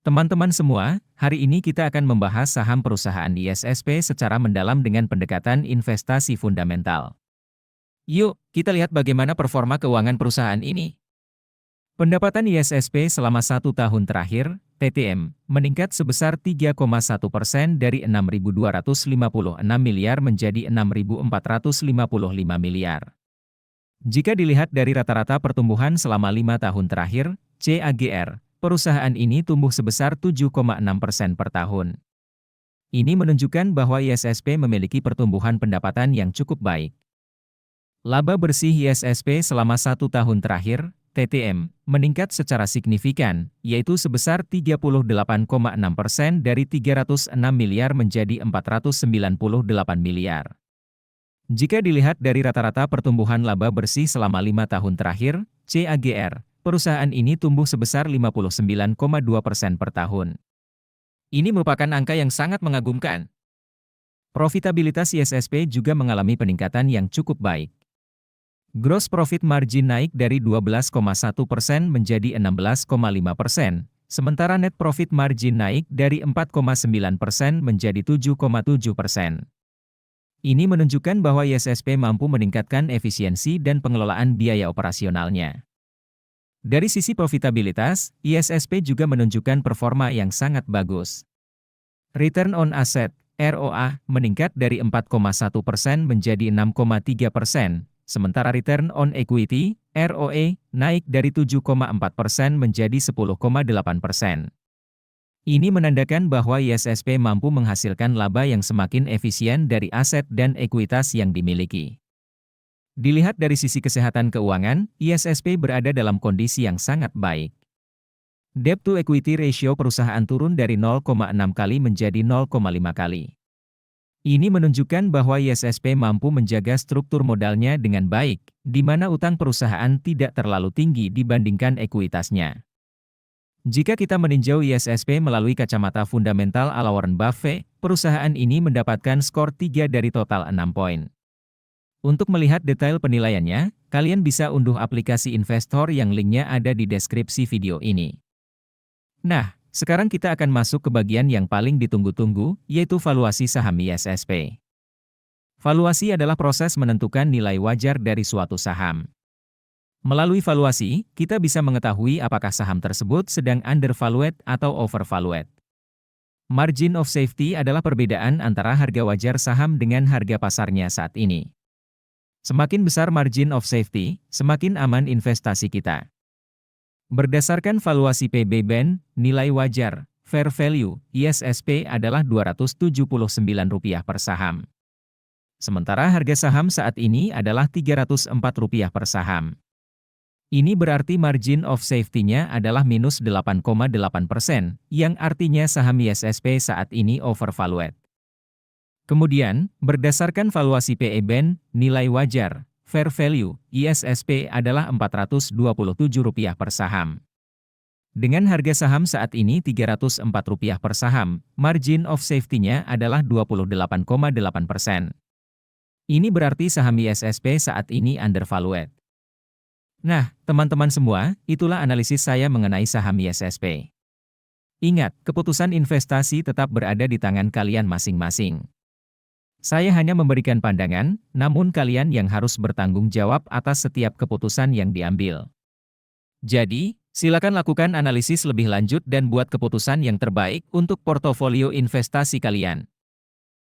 Teman-teman semua, hari ini kita akan membahas saham perusahaan ISSP secara mendalam dengan pendekatan investasi fundamental. Yuk, kita lihat bagaimana performa keuangan perusahaan ini. Pendapatan ISSP selama 1 tahun terakhir, TTM, meningkat sebesar 3,1% dari 6.256 miliar menjadi 6.455 miliar. Jika dilihat dari rata-rata pertumbuhan selama 5 tahun terakhir, CAGR, perusahaan ini tumbuh sebesar 7,6% per tahun. Ini menunjukkan bahwa ISSP memiliki pertumbuhan pendapatan yang cukup baik. Laba bersih ISSP selama 1 tahun terakhir, TTM, meningkat secara signifikan, yaitu sebesar 38,6% dari 306 miliar menjadi 498 miliar. Jika dilihat dari rata-rata pertumbuhan laba bersih selama 5 tahun terakhir, CAGR, perusahaan ini tumbuh sebesar 59,2% per tahun. Ini merupakan angka yang sangat mengagumkan. Profitabilitas ISSP juga mengalami peningkatan yang cukup baik. Gross profit margin naik dari 12,1% menjadi 16,5%, sementara net profit margin naik dari 4,9% menjadi 7,7%. Ini menunjukkan bahwa ISSP mampu meningkatkan efisiensi dan pengelolaan biaya operasionalnya. Dari sisi profitabilitas, ISSP juga menunjukkan performa yang sangat bagus. Return on Asset, ROA, meningkat dari 4,1% menjadi 6,3%, sementara Return on Equity, ROE, naik dari 7,4% menjadi 10,8%. Ini menandakan bahwa ISSP mampu menghasilkan laba yang semakin efisien dari aset dan ekuitas yang dimiliki. Dilihat dari sisi kesehatan keuangan, ISSP berada dalam kondisi yang sangat baik. Debt to equity ratio perusahaan turun dari 0,6 kali menjadi 0,5 kali. Ini menunjukkan bahwa ISSP mampu menjaga struktur modalnya dengan baik, di mana utang perusahaan tidak terlalu tinggi dibandingkan ekuitasnya. Jika kita meninjau ISSP melalui kacamata fundamental ala Warren Buffett, perusahaan ini mendapatkan skor 3 dari total 6 poin. Untuk melihat detail penilaiannya, kalian bisa unduh aplikasi investor yang linknya ada di deskripsi video ini. Nah, sekarang kita akan masuk ke bagian yang paling ditunggu-tunggu, yaitu valuasi saham ISSP. Valuasi adalah proses menentukan nilai wajar dari suatu saham. Melalui valuasi, kita bisa mengetahui apakah saham tersebut sedang undervalued atau overvalued. Margin of safety adalah perbedaan antara harga wajar saham dengan harga pasarnya saat ini. Semakin besar margin of safety, semakin aman investasi kita. Berdasarkan valuasi PB/BEN, nilai wajar, fair value, ISSP adalah Rp279 per saham. Sementara harga saham saat ini adalah Rp304 per saham. Ini berarti margin of safety-nya adalah minus 8,8%, yang artinya saham ISSP saat ini overvalued. Kemudian, berdasarkan valuasi PE/BEN, nilai wajar, fair value, ISSP adalah Rp427 per saham. Dengan harga saham saat ini Rp304 per saham, margin of safety-nya adalah 28,8%. Ini berarti saham ISSP saat ini undervalued. Nah, teman-teman semua, itulah analisis saya mengenai saham ISSP. Ingat, keputusan investasi tetap berada di tangan kalian masing-masing. Saya hanya memberikan pandangan, namun kalian yang harus bertanggung jawab atas setiap keputusan yang diambil. Jadi, silakan lakukan analisis lebih lanjut dan buat keputusan yang terbaik untuk portofolio investasi kalian.